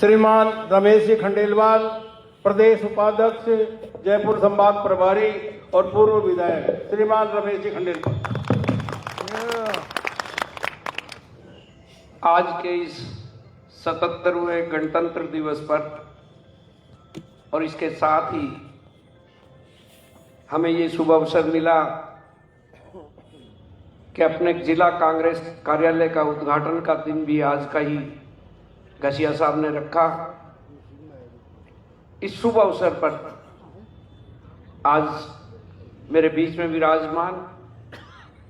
श्रीमान रमेश जी खंडेलवाल, प्रदेश उपाध्यक्ष जयपुर संभाग प्रभारी और पूर्व विधायक श्रीमान रमेश जी खंडेलवाल। आज के इस 77वें गणतंत्र दिवस पर और इसके साथ ही हमें ये शुभ अवसर मिला कि अपने जिला कांग्रेस कार्यालय का उद्घाटन का दिन भी आज का ही घसिया साहब ने रखा। इस शुभ अवसर पर आज मेरे बीच में विराजमान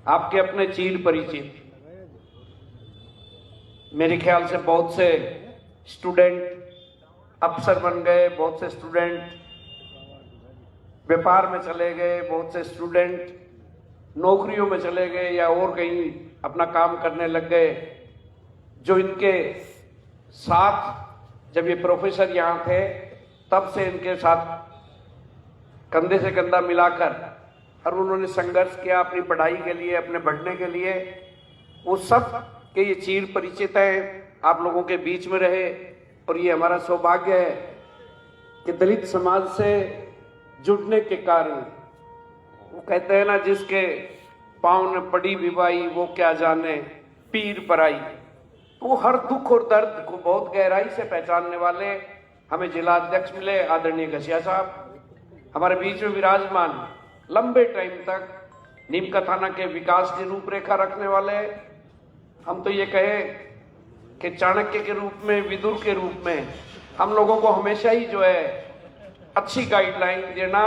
आपके अपने चीर परिचित, मेरे ख्याल से बहुत से स्टूडेंट अफसर बन गए, बहुत से स्टूडेंट व्यापार में चले गए, बहुत से स्टूडेंट नौकरियों में चले गए या और कहीं अपना काम करने लग गए। जो इनके साथ जब ये प्रोफेसर यहाँ थे तब से इनके साथ कंधे से कंधा मिलाकर और उन्होंने संघर्ष किया अपनी पढ़ाई के लिए, अपने बढ़ने के लिए, वो सब के ये चीर परिचित हैं, आप लोगों के बीच में रहे। और ये हमारा सौभाग्य है कि दलित समाज से जुड़ने के कारण, वो कहते हैं ना, जिसके पाँव ने पड़ी विवाही वो क्या जाने पीर पराई, वो हर दुख और दर्द को बहुत गहराई से पहचानने वाले हमें जिला अध्यक्ष मिले आदरणीय घसिया साहब, हमारे बीच में विराजमान, लंबे टाइम तक नीमका थाना के विकास की रूपरेखा रखने वाले, हम तो ये कहें कि चाणक्य के रूप में, विदुर के रूप में हम लोगों को हमेशा ही जो है अच्छी गाइडलाइन देना,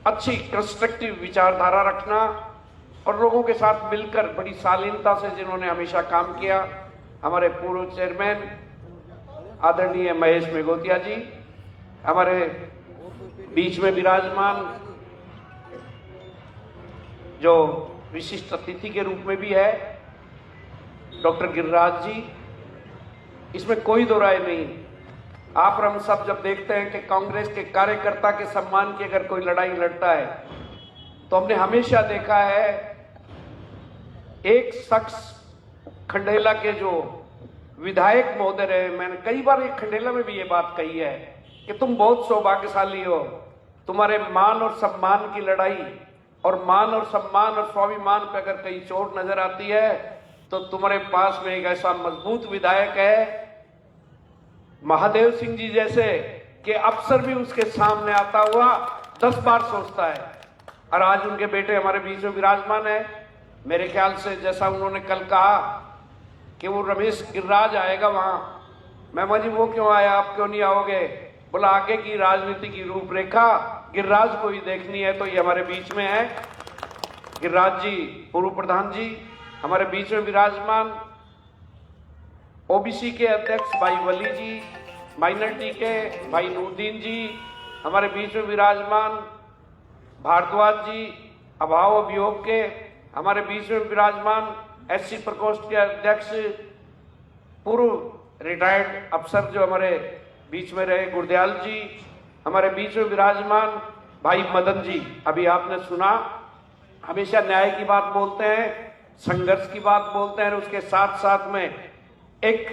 अच्छी कंस्ट्रक्टिव विचारधारा रखना और लोगों के साथ मिलकर बड़ी शालीनता से जिन्होंने हमेशा काम किया, हमारे पूर्व चेयरमैन आदरणीय महेश मेघोतिया जी, हमारे बीच में विराजमान जो विशिष्ट अतिथि के रूप में भी है डॉक्टर गिरिराज जी, इसमें कोई दो राय नहीं। आप और हम सब जब देखते हैं कि कांग्रेस के कार्यकर्ता के सम्मान की अगर कोई लड़ाई लड़ता है तो हमने हमेशा देखा है एक शख्स खंडेला के जो विधायक महोदय रहे, मैंने कई बार एक खंडेला में भी ये बात कही है कि तुम बहुत सौभाग्यशाली हो, तुम्हारे मान और सम्मान की लड़ाई और मान और सम्मान और स्वाभिमान पे अगर कहीं चोट नजर आती है तो तुम्हारे पास में एक ऐसा मजबूत विधायक है महादेव सिंह जी जैसे कि अफसर भी उसके सामने आता हुआ 10 बार सोचता है। और आज उनके बेटे हमारे बीच में विराजमान है। मेरे ख्याल से जैसा उन्होंने कल कहा कि वो रमेश गिरिराज आएगा वहां, मैं जी वो क्यों आया, आप क्यों नहीं आओगे? बोला आगे की राजनीति की रूपरेखा गिरिराज को ही देखनी है। तो ये हमारे बीच में है गिरिराज जी, पूर्व प्रधान जी, हमारे बीच में विराजमान ओबीसी के अध्यक्ष भाई वली जी, माइनॉरिटी के भाई नूरदीन जी, हमारे बीच में विराजमान भारद्वाज जी, अभाव अभियोग के हमारे बीच में विराजमान एससी प्रकोष्ठ के अध्यक्ष पूर्व रिटायर्ड अफसर जो हमारे बीच में रहे गुरदयाल जी, हमारे बीच में विराजमान भाई मदन जी। अभी आपने सुना, हमेशा न्याय की बात बोलते हैं, संघर्ष की बात बोलते हैं और उसके साथ साथ में एक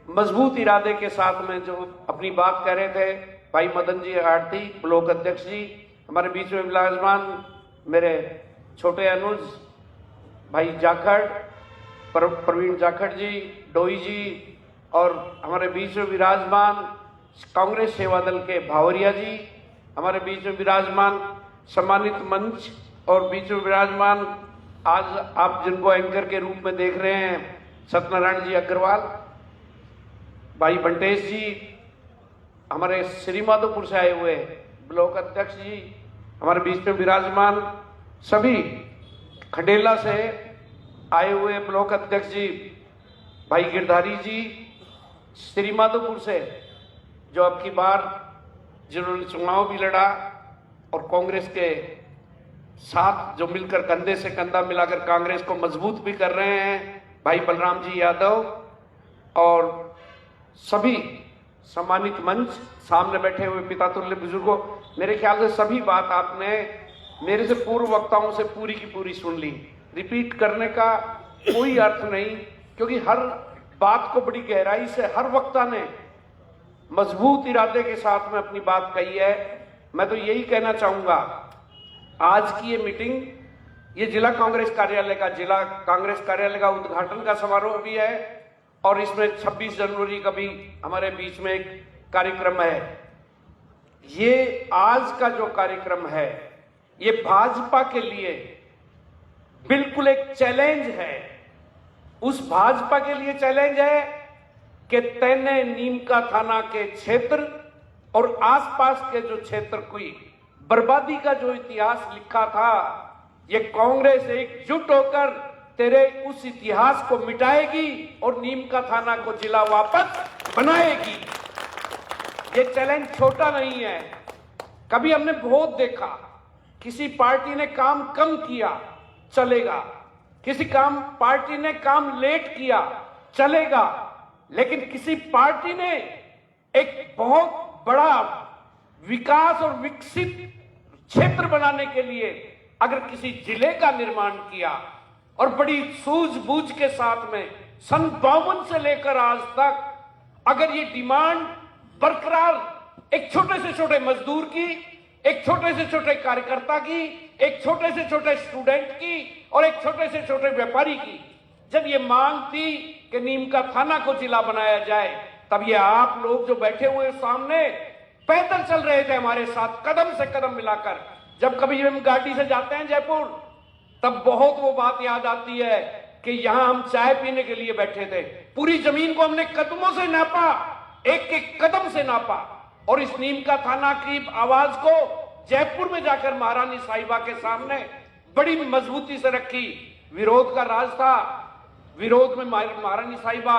मजबूत इरादे के साथ में जो अपनी बात कह रहे थे भाई मदन जी आरती, ब्लॉक अध्यक्ष जी, हमारे बीच में विराजमान मेरे छोटे अनुज भाई जाखड़, प्रवीण जाखड़ जी, डोई जी, और हमारे बीच में विराजमान कांग्रेस सेवा दल के भावरिया जी, हमारे बीच में विराजमान सम्मानित मंच और बीच में विराजमान आज आप जिनको एंकर के रूप में देख रहे हैं सत्यनारायण जी अग्रवाल, भाई बंटेश जी, हमारे श्रीमाधोपुर से आए हुए ब्लॉक अध्यक्ष जी, हमारे बीच में विराजमान सभी खंडेला से आए हुए ब्लॉक अध्यक्ष जी भाई गिरधारी जी, श्रीमाधोपुर से जो अब की बार जिन्होंने चुनाव भी लड़ा और कांग्रेस के साथ जो मिलकर कंधे से कंधा मिलाकर कांग्रेस को मजबूत भी कर रहे हैं भाई बलराम जी यादव, और सभी सम्मानित मंच, सामने बैठे हुए पिता तुल्य बुजुर्गों, मेरे ख्याल से सभी बात आपने मेरे से पूर्व वक्ताओं से पूरी की पूरी सुन ली। रिपीट करने का कोई अर्थ नहीं, क्योंकि हर बात को बड़ी गहराई से हर वक्ता ने मजबूत इरादे के साथ में अपनी बात कही है। मैं तो यही कहना चाहूंगा, आज की ये मीटिंग, ये जिला कांग्रेस कार्यालय का उद्घाटन का समारोह भी है और इसमें 26 जनवरी का भी हमारे बीच में एक कार्यक्रम है। ये आज का जो कार्यक्रम है, ये भाजपा के लिए बिल्कुल एक चैलेंज है। उस भाजपा के लिए चैलेंज है कि तैने नीमका थाना के क्षेत्र और आसपास के जो क्षेत्र की बर्बादी का जो इतिहास लिखा था, ये कांग्रेस एकजुट होकर तेरे उस इतिहास को मिटाएगी और नीमका थाना को जिला वापस बनाएगी। ये चैलेंज छोटा नहीं है। कभी हमने बहुत देखा, किसी पार्टी ने काम कम किया चलेगा, किसी पार्टी ने काम लेट किया चलेगा, लेकिन किसी पार्टी ने एक बहुत बड़ा विकास और विकसित क्षेत्र बनाने के लिए अगर किसी जिले का निर्माण किया और बड़ी सूझबूझ के साथ में सन 52 से लेकर आज तक अगर ये डिमांड बरकरार, एक छोटे से छोटे मजदूर की, एक छोटे से छोटे कार्यकर्ता की, एक छोटे से छोटे स्टूडेंट की और एक छोटे से छोटे व्यापारी की, जब ये मांग थी कि नीमका थाना को जिला बनाया जाए, तब ये आप लोग जो बैठे हुए सामने पैदल चल रहे थे हमारे साथ, कदम से कदम मिलाकर। जब कभी हम गाड़ी से जाते हैं जयपुर, तब बहुत वो बात याद आती है कि यहां हम चाय पीने के लिए बैठे थे। पूरी जमीन को हमने कदमों से नापा, एक एक कदम से नापा और इस नीमका थाना की आवाज को जयपुर में जाकर महारानी साहिबा के सामने बड़ी मजबूती से रखी। विरोध का राज था, विरोध में महारानी साहिबा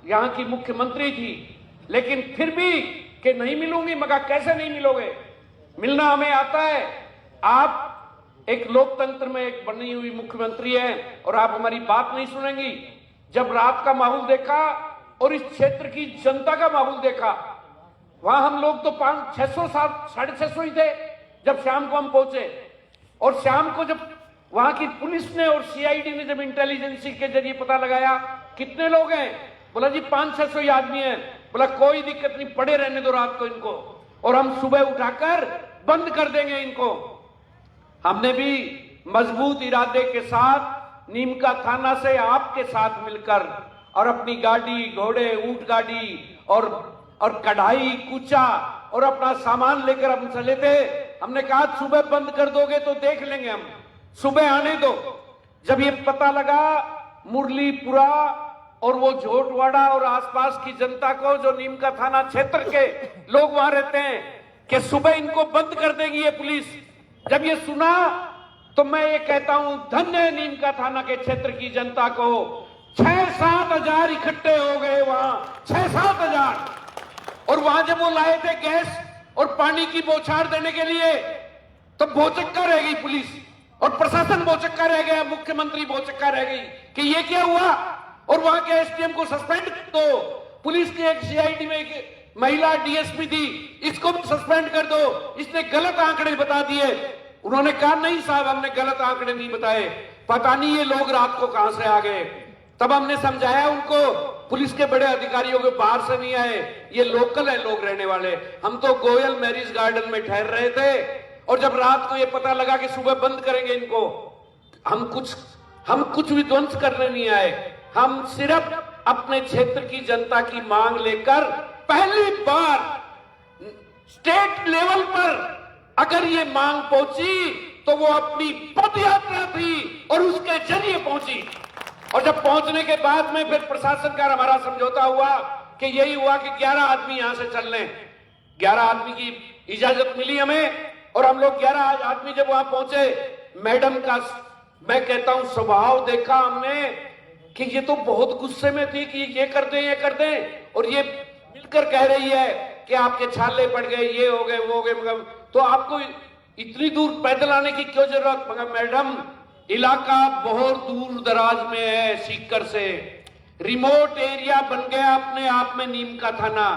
यहां की मुख्यमंत्री थी, लेकिन फिर भी कि नहीं मिलूंगी, मगर कैसे नहीं मिलोगे, मिलना हमें आता है। आप एक लोकतंत्र में एक बनी हुई मुख्यमंत्री है और आप हमारी बात नहीं सुनेंगी। जब रात का माहौल देखा और इस क्षेत्र की जनता का माहौल देखा, वहां हम लोग तो 500-600 650 ही थे जब शाम को हम पहुंचे। और शाम को जब वहां की पुलिस ने और सीआईडी ने जब इंटेलिजेंसी के जरिए पता लगाया कितने लोग हैं, बोला जी 500-600 ही आदमी हैं। बोला कोई दिक्कत नहीं, पड़े रहने दो रात को इनको, और हम सुबह उठाकर बंद कर देंगे इनको। हमने भी मजबूत इरादे के साथ नीमका थाना से आपके साथ मिलकर और अपनी गाड़ी, घोड़े, ऊंट गाड़ी और कढ़ाई, कूचा और अपना सामान लेकर हम चले थे। हमने कहा सुबह बंद कर दोगे तो देख लेंगे, हम सुबह आने दो। जब ये पता लगा मुरलीपुरा और वो झोटवाड़ा और आसपास की जनता को, जो नीमका थाना क्षेत्र के लोग वहां रहते हैं, कि सुबह इनको बंद कर देगी ये पुलिस, जब ये सुना तो मैं ये कहता हूं धन्य है नीमका थाना के क्षेत्र की जनता को। 6-7 हजार इकट्ठे हो गए वहां, 6-7 हजार। और वहां जब वो लाए थे गैस और पानी की बौछार देने के लिए, तो भौचक्का रह गई पुलिस और प्रशासन भौचक्का रह गया, मुख्यमंत्री भौचक्का रह गई कि ये क्या हुआ। और वहां के एसडीएम को सस्पेंड कर दो, पुलिस की एक सीआईडी में एक महिला डीएसपी थी, इसको भी सस्पेंड कर दो, इसने गलत आंकड़े बता दिए। उन्होंने कहा नहीं साहब, हमने गलत आंकड़े नहीं बताए, पता नहीं ये लोग रात को कहां से आ गए। तब हमने समझाया उनको, पुलिस के बड़े अधिकारियों के बाहर से नहीं आए, ये लोकल है लोग रहने वाले। हम तो गोयल मैरिज गार्डन में ठहर रहे थे और जब रात को ये पता लगा कि सुबह बंद करेंगे इनको, हम कुछ विध्वंस करने नहीं आए, हम सिर्फ अपने क्षेत्र की जनता की मांग लेकर पहली बार स्टेट लेवल पर अगर ये मांग पहुंची तो वो अपनी पद यात्रा थी और उसके जरिए पहुंची। और जब पहुंचने के बाद में फिर प्रशासन का हमारा समझौता हुआ कि यही हुआ कि 11 आदमी यहां से चल लें। 11 आदमी की इजाजत मिली हमें और हम लोग 11 आदमी जब वहां पहुंचे, मैडम का मैं कहता हूं स्वभाव देखा हमने कि ये तो बहुत गुस्से में थी कि ये कर दें, और ये मिलकर कह रही है कि आपके छाले पड़ गए, ये हो गए, वो हो गए, मगर तो आपको इतनी दूर पैदल आने की क्यों जरूरत। मगर मैडम इलाका बहुत दूर दराज में है, सीकर से रिमोट एरिया बन गया अपने आप में नीमका थाना।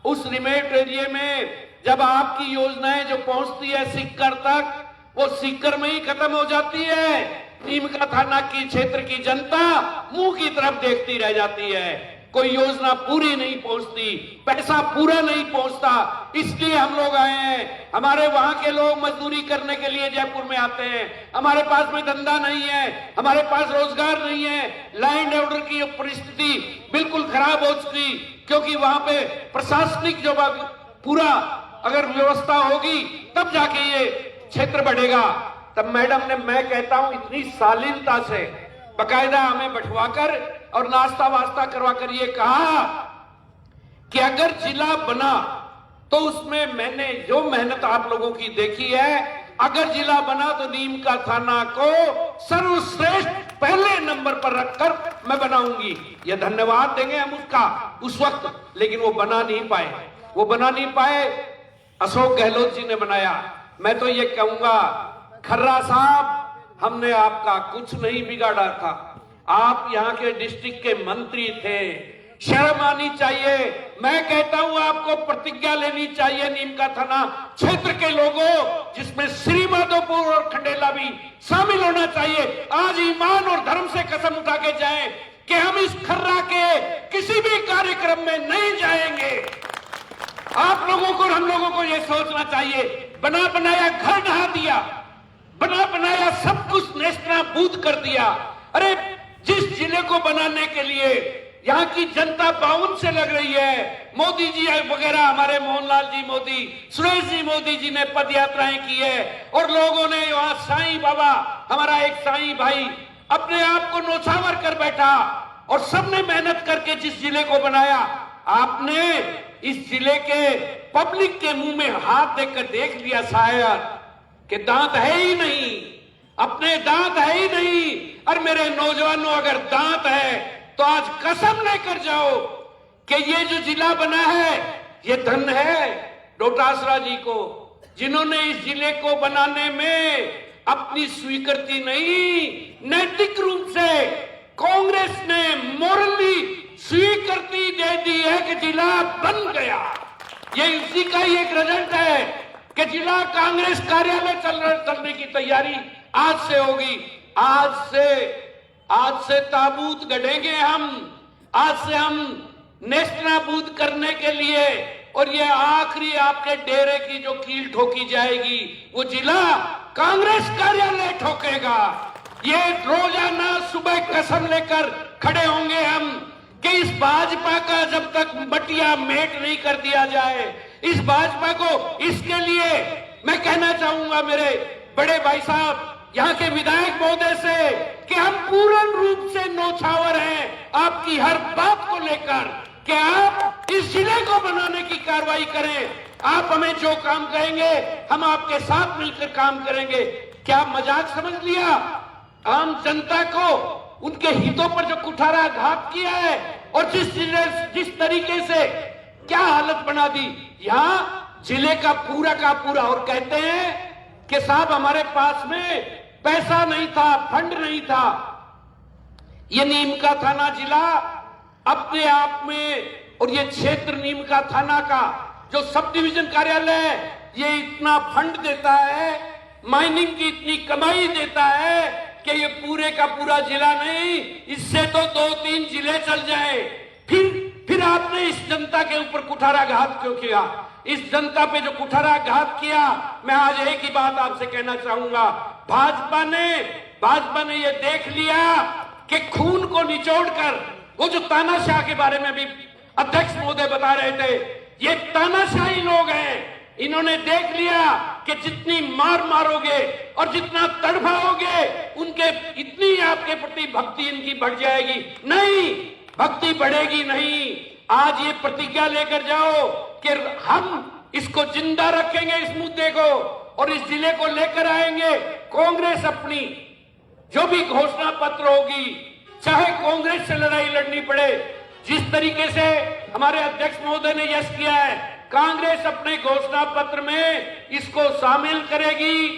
उस रिमोट एरिया में जब आपकी योजनाएं जो पहुंचती है सीकर तक, वो सीकर में ही खत्म हो जाती है। नीमका थाना की क्षेत्र की जनता मुंह की तरफ देखती रह जाती है। कोई योजना पूरी नहीं पहुंचती, पैसा पूरा नहीं पहुंचता, इसलिए हम लोग आए हैं। हमारे वहां के लोग मजदूरी करने के लिए जयपुर में आते हैं, हमारे पास में धंधा नहीं है, हमारे पास रोजगार नहीं है, लैंड ऑर्डर की परिस्थिति बिल्कुल खराब हो चुकी, क्योंकि वहां पे प्रशासनिक जो पूरा अगर व्यवस्था होगी तब जाके ये क्षेत्र बढ़ेगा। तब मैडम ने, मैं कहता हूं, इतनी शालीनता से बकायदा हमें बैठवाकर और नाश्ता वास्ता करवा कर ये कहा कि अगर जिला बना तो उसमें मैंने जो मेहनत आप लोगों की देखी है, अगर जिला बना तो नीम का थाना को सर्वश्रेष्ठ पहले नंबर पर रखकर मैं बनाऊंगी। ये धन्यवाद देंगे हम उसका उस वक्त, लेकिन वो बना नहीं पाए, वो बना नहीं पाए। अशोक गहलोत जी ने बनाया। मैं तो ये कहूंगा, खर्रा साहब, हमने आपका कुछ नहीं बिगाड़ा था, आप यहाँ के डिस्ट्रिक्ट के मंत्री थे, शर्म आनी चाहिए। मैं कहता हूं आपको प्रतिज्ञा लेनी चाहिए नीम का थाना क्षेत्र के लोगों, जिसमें श्री माधोपुर और खंडेला भी शामिल होना चाहिए। आज ईमान और धर्म से कसम उठा के जाएं कि हम इस खर्रा के किसी भी कार्यक्रम में नहीं जाएंगे। आप लोगों को और हम लोगों को यह सोचना चाहिए, बना बनाया घर ढहा दिया, बना बनाया सब कुछ नेस्तनाबूद कर दिया। अरे जिस जिले को बनाने के लिए यहाँ की जनता बाउन से लग रही है, मोदी जी वगैरह, हमारे मोहनलाल जी मोदी, सुरेश जी मोदी जी ने पद यात्राएं की है, और लोगों ने वहां साईं बाबा, हमारा एक साईं भाई अपने आप को नौछावर कर बैठा, और सबने मेहनत करके जिस जिले को बनाया, आपने इस जिले के पब्लिक के मुंह में हाथ देकर देख लिया शायद कि दांत है ही नहीं, अपने दांत है ही नहीं। और मेरे नौजवानों, अगर दांत है तो आज कसम लेकर जाओ कि ये जो जिला बना है ये धन है डोटासरा जी को, जिन्होंने इस जिले को बनाने में अपनी स्वीकृति नहीं, नैतिक रूप से कांग्रेस ने मोरली स्वीकृति दे दी है कि जिला बन गया। ये इसी का ही एक रिजल्ट है कि जिला कांग्रेस कार्यालय चलने की तैयारी आज से होगी। आज से ताबूत गढ़ेंगे हम, आज से हम नेस्तनाबूद करने के लिए, और ये आखिरी आपके डेरे की जो कील ठोकी जाएगी वो जिला कांग्रेस कार्यालय ठोकेगा। ये रोजाना सुबह कसम लेकर खड़े होंगे हम कि इस भाजपा का जब तक मटिया मेट नहीं कर दिया जाए, इस भाजपा को, इसके लिए मैं कहना चाहूंगा मेरे बड़े भाई साहब, यहाँ के विधायक महोदय से, कि हम पूर्ण रूप से नौछावर हैं आपकी हर बात को लेकर कि आप इस जिले को बनाने की कार्रवाई करें। आप हमें जो काम कहेंगे हम आपके साथ मिलकर काम करेंगे। क्या मजाक समझ लिया? आम जनता को उनके हितों पर जो कुठाराघात किया है, और जिस तरीके से क्या हालत बना दी यहाँ जिले का पूरा, और कहते हैं कि साहब हमारे पास में पैसा नहीं था, फंड नहीं था। ये नीम का थाना जिला अपने आप में, और ये क्षेत्र नीम का थाना का जो सब डिवीजन कार्यालय है, ये इतना फंड देता है, माइनिंग की इतनी कमाई देता है कि ये पूरे का पूरा जिला नहीं, इससे तो 2-3 जिले चल जाए। फिर आपने इस जनता के ऊपर कुठाराघात क्यों किया? इस जनता पे जो कुठाराघात किया, मैं आज एक ही बात आपसे कहना चाहूंगा, भाजपा ने ये देख लिया कि खून को निचोड़कर, वो जो तानाशाह के बारे में भी अध्यक्ष महोदय बता रहे थे, ये तानाशाही लोग हैं। इन्होंने देख लिया कि जितनी मार मारोगे और जितना तड़फाओगे, उनके इतनी आपके प्रति भक्ति इनकी बढ़ जाएगी। नहीं, भक्ति बढ़ेगी नहीं। आज ये प्रतिज्ञा लेकर जाओ कि हम इसको जिंदा रखेंगे, इस मुद्दे को, और इस जिले को लेकर आएंगे। कांग्रेस अपनी जो भी घोषणा पत्र होगी, चाहे कांग्रेस से लड़ाई लड़नी पड़े, जिस तरीके से हमारे अध्यक्ष महोदय ने यश किया है, कांग्रेस अपने घोषणा पत्र में इसको शामिल करेगी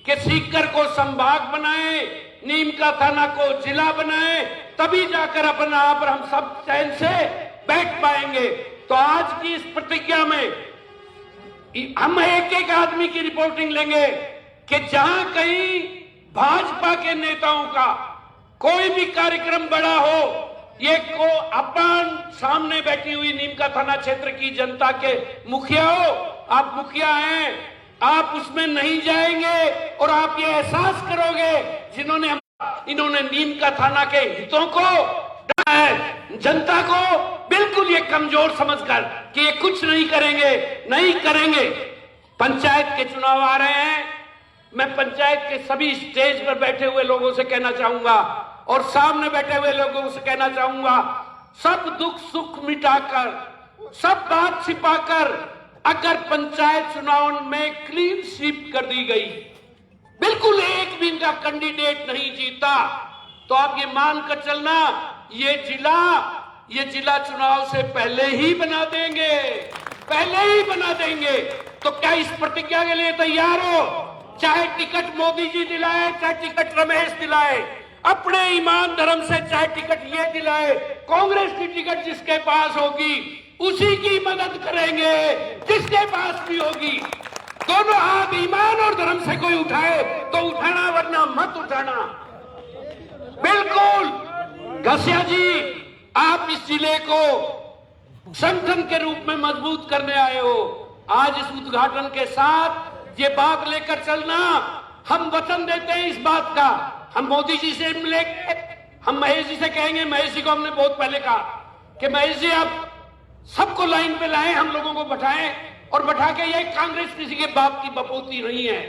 कि सीकर को संभाग बनाए, नीम का थाना को जिला बनाए, तभी जाकर अपना आप पर हम सब चैन से बैठ पाएंगे। तो आज की इस प्रतिज्ञा में हम एक आदमी की रिपोर्टिंग लेंगे कि जहां कहीं भाजपा के नेताओं का कोई भी कार्यक्रम बड़ा हो ये को अपन सामने बैठी हुई नीमका थाना क्षेत्र की जनता के मुखिया हो, आप मुखिया हैं, आप उसमें नहीं जाएंगे और आप ये एहसास करोगे इन्होंने नीमका थाना के हितों को जनता को बिल्कुल ये कमजोर समझकर कि ये कुछ नहीं करेंगे। पंचायत के चुनाव आ रहे हैं, मैं पंचायत के सभी स्टेज पर बैठे हुए लोगों से कहना चाहूंगा और सामने बैठे हुए लोगों से कहना चाहूंगा, सब दुख सुख मिटाकर, सब बात छिपाकर अगर पंचायत चुनाव में क्लीन स्वीप कर दी गई, बिल्कुल एक भी इनका कैंडिडेट नहीं जीता, तो आप ये मानकर चलना ये जिला चुनाव से पहले ही बना देंगे। तो क्या इस प्रतिज्ञा के लिए तैयार हो? चाहे टिकट मोदी जी दिलाए, चाहे टिकट रमेश दिलाए, अपने ईमान धर्म से चाहे टिकट ये दिलाए, कांग्रेस की टिकट जिसके पास होगी उसी की मदद करेंगे जिसके पास भी होगी। दोनों हाथ ईमान और धर्म से कोई उठाए तो उठाना, वरना मत उठाना। बिल्कुल घसिया जी, आप इस जिले को संगठन के रूप में मजबूत करने आए हो। आज इस उद्घाटन के साथ ये बात लेकर चलना, हम वचन देते हैं इस बात का। हम मोदी जी से मिलेंगे, हम महेश जी से कहेंगे, महेश जी को हमने बहुत पहले कहा कि महेश जी आप सबको लाइन पे लाएं, हम लोगों को बैठाएं और बैठा के, ये कांग्रेस किसी के बाप की बपोती नहीं है,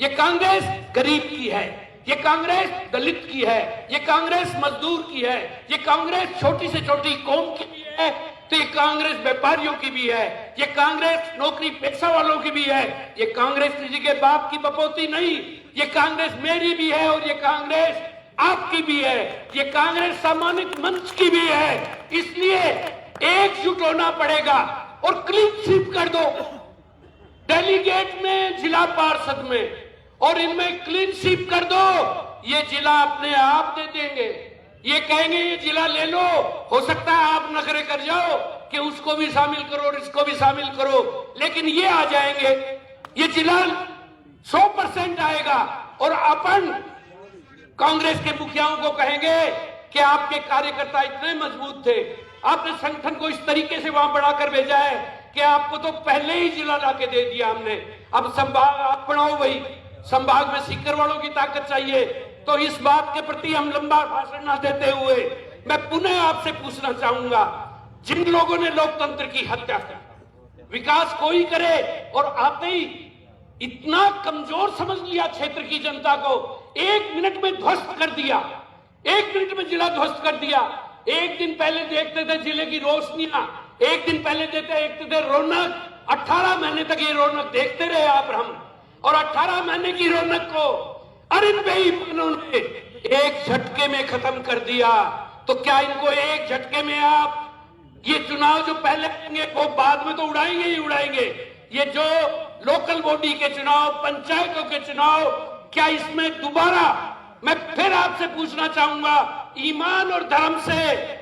ये कांग्रेस गरीब की है, ये कांग्रेस दलित की है, ये कांग्रेस मजदूर की है, ये कांग्रेस छोटी से छोटी कौम की भी है, तो ये कांग्रेस व्यापारियों की भी है, ये कांग्रेस नौकरी पेशा वालों की भी है, ये कांग्रेस किसी के बाप की बपोती नहीं, ये कांग्रेस मेरी भी है और ये कांग्रेस आपकी भी है, ये कांग्रेस सामाजिक मंच की भी है। इसलिए एकजुट होना पड़ेगा और क्लीन स्वीप कर दो डेलीगेट में, जिला पार्षद में, और इनमें क्लीन स्वीप कर दो। ये जिला अपने आप दे देंगे, ये कहेंगे ये जिला ले लो, हो सकता है आप नखरे कर जाओ कि उसको भी शामिल करो और इसको भी शामिल करो, लेकिन ये आ जाएंगे, ये जिला 100% आएगा। और अपन कांग्रेस के मुखियाओं को कहेंगे कि आपके कार्यकर्ता इतने मजबूत थे, आपने संगठन को इस तरीके से वहां बढ़ाकर भेजा है कि आपको तो पहले ही जिला लाके दे दिया हमने, अब संभाग आप बढ़ाओ, वही संभाग में सीकर वालों की ताकत चाहिए। तो इस बात के प्रति हम लंबा भाषण न देते हुए मैं पुनः आपसे पूछना चाहूंगा, जिन लोगों ने लोकतंत्र की हत्या की, विकास कोई करे और आते ही इतना कमजोर समझ लिया क्षेत्र की जनता को, 1 मिनट में ध्वस्त कर दिया, 1 मिनट में जिला ध्वस्त कर दिया। एक दिन पहले देखते थे जिले की रोशनियां, एक दिन पहले देखते थे रौनक, 18 महीने तक ये रौनक देखते रहे आप हम, और 18 महीने की रौनक को अरिंद बेईमानों ने एक झटके में खत्म कर दिया। तो क्या इनको एक झटके में आप ये चुनाव जो पहले आएंगे वो बाद में तो उड़ाएंगे ही उड़ाएंगे, ये जो लोकल बॉडी के चुनाव, पंचायतों के चुनाव, क्या इसमें दोबारा मैं फिर आपसे पूछना चाहूंगा, ईमान और धर्म से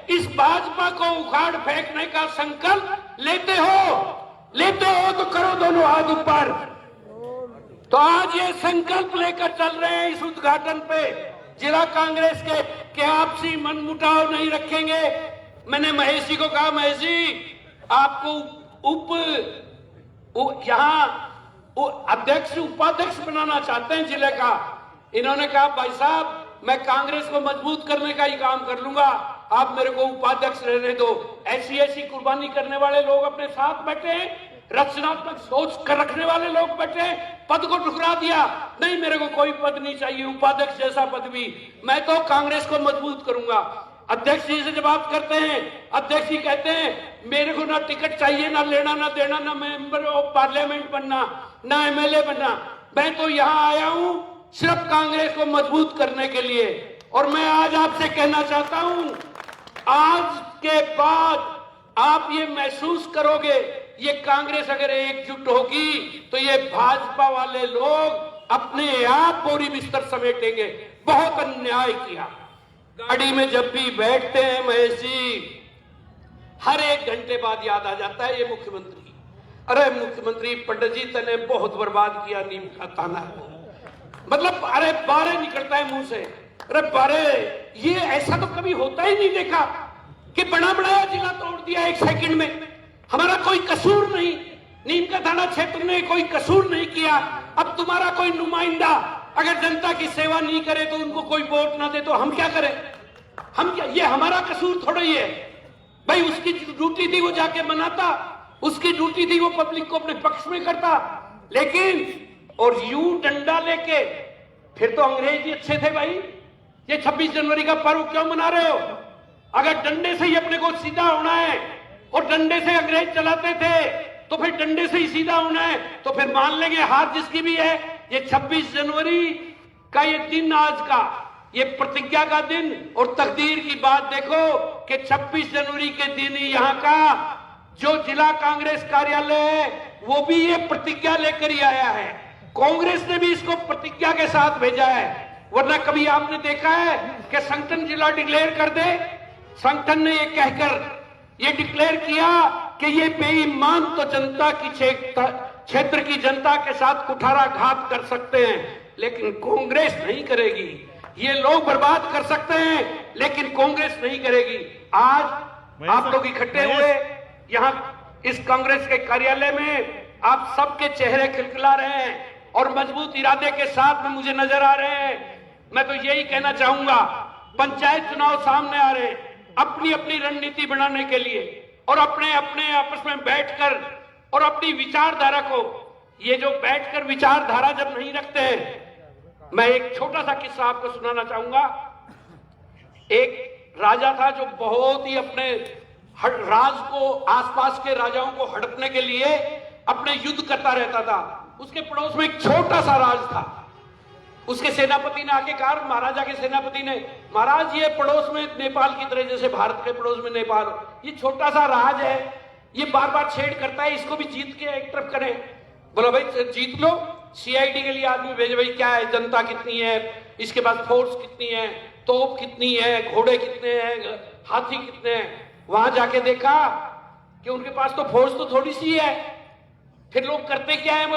इस भाजपा को उखाड़ फेंकने का संकल्प लेते हो तो करो दोनों हाथ ऊपर। तो आज ये संकल्प लेकर चल रहे हैं इस उद्घाटन पे जिला कांग्रेस के कि आपसी मनमुटाव नहीं रखेंगे। मैंने महेश जी को कहा, महेश जी आपको यहाँ अध्यक्ष उपाध्यक्ष बनाना चाहते हैं जिले का। इन्होंने कहा भाई साहब मैं कांग्रेस को मजबूत करने का ही काम कर लूंगा, आप मेरे को उपाध्यक्ष रहने दो। ऐसी कुर्बानी करने वाले लोग अपने साथ बैठे हैं, रचनात्मक सोच कर रखने वाले लोग बैठे हैं, पद को ठुकरा दिया, नहीं मेरे को कोई पद नहीं चाहिए, उपाध्यक्ष जैसा पद भी, मैं तो कांग्रेस को मजबूत करूंगा। अध्यक्ष जी से जब बात करते हैं, अध्यक्ष जी कहते हैं मेरे को ना टिकट चाहिए, ना लेना ना देना, ना मेंबर ऑफ पार्लियामेंट बनना, ना एमएलए बनना, मैं तो यहाँ आया हूं सिर्फ कांग्रेस को मजबूत करने के लिए। और मैं आज आपसे कहना चाहता हूं, आज के बाद आप ये महसूस करोगे, ये कांग्रेस अगर एकजुट होगी तो ये भाजपा वाले लोग अपने आप बोरी बिस्तर समेटेंगे। बहुत अन्याय किया। गाड़ी में जब भी बैठते हैं महेश जी, हर 1 घंटे बाद याद आ जाता है ये मुख्यमंत्री, अरे मुख्यमंत्री पंडित जी तने बहुत बर्बाद किया नीमका थाना को, मतलब अरे बारे निकलता है मुंह से, अरे बारे, ये ऐसा तो कभी होता ही नहीं देखा। कि बड़ा बनाया जिला तोड़ दिया 1 सेकंड में, हमारा कोई कसूर नहीं, नीम का थाना क्षेत्र ने कोई कसूर नहीं किया। अब तुम्हारा कोई नुमाइंदा अगर जनता की सेवा नहीं करे तो उनको कोई वोट ना दे तो हम क्या करें? हम क्या, ये हमारा कसूर थोड़ा ही है भाई। उसकी ड्यूटी थी वो जाके मनाता, उसकी ड्यूटी थी वो पब्लिक को अपने पक्ष में करता। लेकिन और यूं डंडा लेके, फिर तो अंग्रेज ही अच्छे थे भाई। ये 26 जनवरी का पर्व क्यों मना रहे हो? अगर डंडे से ही अपने को सीधा होना है और डंडे से अंग्रेज चलाते थे तो फिर डंडे से ही सीधा होना है, तो फिर मान लेंगे हार जिसकी भी है। ये 26 जनवरी का ये दिन, आज का ये प्रतिज्ञा का दिन, और तकदीर की बात देखो कि 26 जनवरी के दिन ही यहाँ का जो जिला कांग्रेस कार्यालय है वो भी ये प्रतिज्ञा लेकर ही आया है। कांग्रेस ने भी इसको प्रतिज्ञा के साथ भेजा है, वरना कभी आपने देखा है कि संगठन जिला डिक्लेयर कर दे? संगठन ने ये कहकर ये डिक्लेयर किया कि ये बेईमान तो जनता की क्षेत्र की जनता के साथ कुठाराघात कर सकते हैं, लेकिन कांग्रेस नहीं करेगी। ये लोग बर्बाद कर सकते हैं लेकिन कांग्रेस नहीं करेगी। आज आप लोग इकट्ठे हुए यहाँ इस कांग्रेस के कार्यालय में, आप सबके चेहरे खिलखिला रहे हैं और मजबूत इरादे के साथ में मुझे नजर आ रहे हैं। मैं तो यही कहना चाहूंगा, पंचायत चुनाव सामने आ रहे हैं, अपनी अपनी रणनीति बनाने के लिए और अपने अपने आपस में बैठकर और अपनी विचारधारा को, ये जो बैठकर विचारधारा जब नहीं रखते हैं, मैं एक छोटा सा किस्सा आपको सुनाना चाहूंगा। एक राजा था जो बहुत ही अपने राज को, आसपास के राजाओं को हड़पने के लिए अपने युद्ध करता रहता था। उसके पड़ोस में एक छोटा सा राज था। उसके सेनापति ने आके कहा, महाराजा के सेनापति ने, महाराज ये पड़ोस में नेपाल की तरह, जैसे भारत के पड़ोस में नेपाल, ये छोटा सा राज है, ये बार बार छेड़ करता है, इसको भी जीत के एक तरफ करें। बोला भाई जीत लो, सीआईडी के लिए आदमी भेजे, भाई क्या है, जनता कितनी है, इसके पास फोर्स कितनी है, तोप कितनी है, घोड़े कितने हैं, हाथी कितने हैं। वहां जाके देखा कि उनके पास तो फोर्स तो थोड़ी सी है। फिर लोग करते क्या है?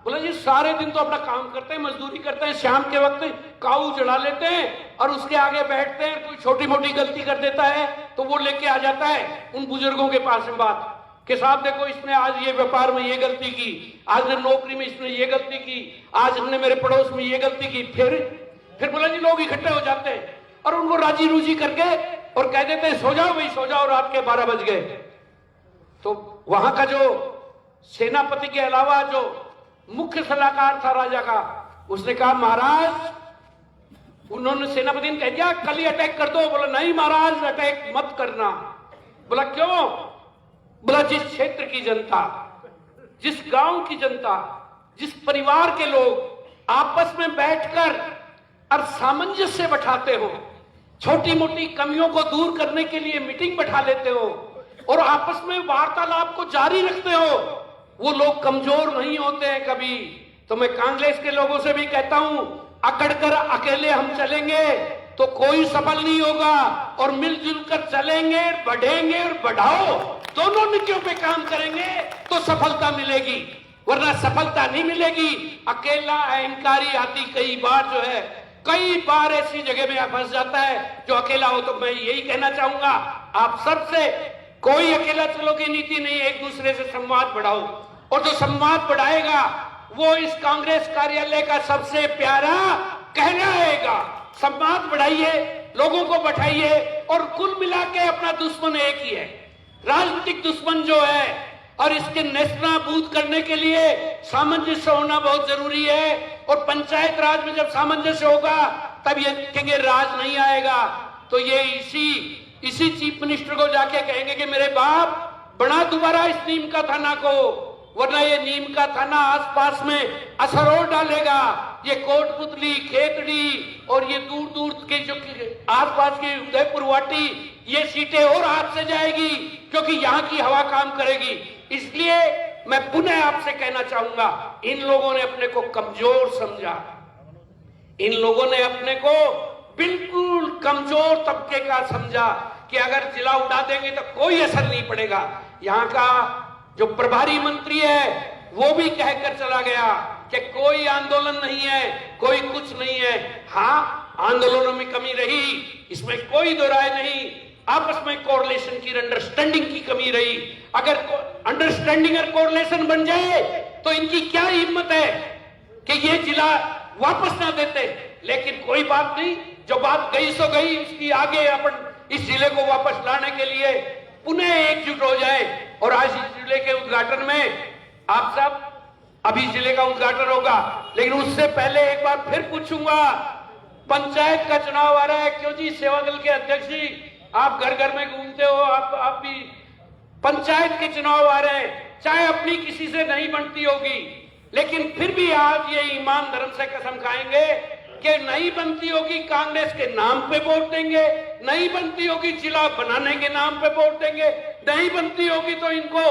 बोला जी सारे दिन तो अपना काम करते हैं, मजदूरी करते हैं, शाम के वक्त काऊ जला लेते हैं और उसके आगे बैठते हैं। कोई छोटी मोटी गलती कर देता है तो वो लेके आ जाता है उन बुजुर्गों के पास में बात कि साहब देखो इसने आज ये व्यापार में ये गलती की, आज ने नौकरी में इसने ये गलती की, आज हमने मेरे पड़ोस में ये गलती की। फिर बोला जी लोग इकट्ठे हो जाते हैं और उनको राजी रूजी करके और कह देते हैं सो जाओ भाई सो जाओ, रात के 12 बज गए। तो वहां का जो सेनापति के अलावा जो मुख्य सलाहकार था राजा का, उसने कहा महाराज, उन्होंने सेनापति ने कह दिया कल ही अटैक कर दो। बोला नहीं महाराज अटैक मत करना। बोला क्यों? बोला जिस क्षेत्र की जनता, जिस गांव की जनता, जिस परिवार के लोग आपस में बैठकर और सामंजस्य बैठाते हो, छोटी मोटी कमियों को दूर करने के लिए मीटिंग बैठा लेते हो और आपस में वार्तालाप को जारी रखते हो, वो लोग कमजोर नहीं होते हैं कभी। तो मैं कांग्रेस के लोगों से भी कहता हूं, अकड़कर अकेले हम चलेंगे तो कोई सफल नहीं होगा, और मिलजुल कर चलेंगे, बढ़ेंगे और बढ़ाओ दोनों नीतियों पे काम करेंगे तो सफलता मिलेगी, वरना सफलता नहीं मिलेगी। अकेला अहंकारी आदमी कई बार जो है, कई बार ऐसी जगह में फंस जाता है जो अकेला हो। तो मैं यही कहना चाहूंगा आप सबसे, कोई अकेला चलो की नीति नहीं, एक दूसरे से संवाद बढ़ाओ, और जो संवाद बढ़ाएगा वो इस कांग्रेस कार्यालय का सबसे प्यारा कहना रहेगा। संवाद बढ़ाइए, लोगों को बैठाइए, और कुल मिला के अपना दुश्मन एक ही है, राजनीतिक दुश्मन जो है, और इसके नेस्तनाबूद करने के लिए सामंजस्य होना बहुत जरूरी है। और पंचायत राज में जब सामंजस्य होगा तब ये कहेंगे राज नहीं आएगा, तो ये इसी चीफ मिनिस्टर को जाके कहेंगे कि मेरे बाप बना दोबारा इस नीम का थाना को, वरना ये नीम का थाना आसपास में असर और डालेगा। ये कोटपुतली, खेतड़ी और ये दूर दूर के जो आसपास की उदयपुर वाटी, ये सीटें और हाथ से जाएगी, क्योंकि यहाँ की हवा काम करेगी। इसलिए मैं पुनः आपसे कहना चाहूंगा, इन लोगों ने अपने को कमजोर समझा, इन लोगों ने अपने को बिल्कुल कमजोर तबके का समझा कि अगर जिला उड़ा देंगे तो कोई असर नहीं पड़ेगा। यहाँ का जो प्रभारी मंत्री है वो भी कहकर चला गया कि कोई आंदोलन नहीं है, कोई कुछ नहीं है। हाँ, आंदोलनों में कमी रही, इसमें कोई दो राय नहीं। आपस में कोरिलेशन की, अंडरस्टैंडिंग की कमी रही। अगर अंडरस्टैंडिंग और कोरिलेशन बन जाए तो इनकी क्या हिम्मत है कि ये जिला वापस ना देते। लेकिन कोई बात नहीं, जो बात गई सो गई, उसकी आगे अपन इस जिले को वापस लाने के लिए पुनः एकजुट हो जाए। और आज इस जिले के उद्घाटन में आप सब, अभी जिले का उद्घाटन होगा, लेकिन उससे पहले एक बार फिर पूछूंगा, पंचायत का चुनाव आ रहा है, क्यों जी सेवा दल के अध्यक्ष जी, आप घर घर में घूमते हो, आप भी, पंचायत के चुनाव आ रहे हैं, चाहे अपनी किसी से नहीं बनती होगी, लेकिन फिर भी आज ये ईमान धर्म से कसम खाएंगे कि नहीं बनती होगी कांग्रेस के नाम पे वोट देंगे, नहीं बनती होगी जिला बनाने के नाम पे वोट देंगे, नहीं बनती होगी तो इनको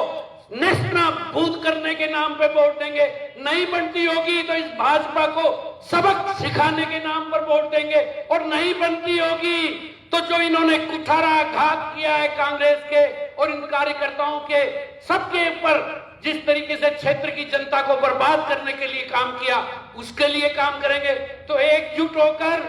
नेस्तनाबूद करने के नाम पे वोट देंगे, नहीं बनती होगी तो इस भाजपा को सबक सिखाने के नाम पर वोट देंगे, और नहीं बनती होगी तो जो इन्होंने कुठारा घात किया है कांग्रेस के और इन कार्यकर्ताओं के सबके ऊपर, जिस तरीके से क्षेत्र की जनता को बर्बाद करने के लिए काम किया, उसके लिए काम करेंगे। तो एकजुट होकर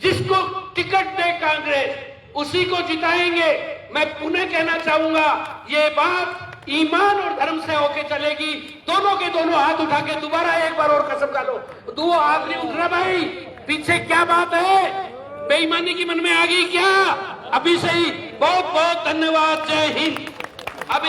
जिसको टिकट दे कांग्रेस, उसी को जिताएंगे। मैं पुनः कहना चाहूंगा, ये बात ईमान और धर्म से होके चलेगी। दोनों के दोनों हाथ उठा के दोबारा एक बार और कसम खा लो। दो हाथ नहीं उठ रहा भाई, पीछे क्या बात है? बेईमानी की मन में आ गई क्या? अभी से ही बहुत बहुत धन्यवाद। जय हिंद। अभी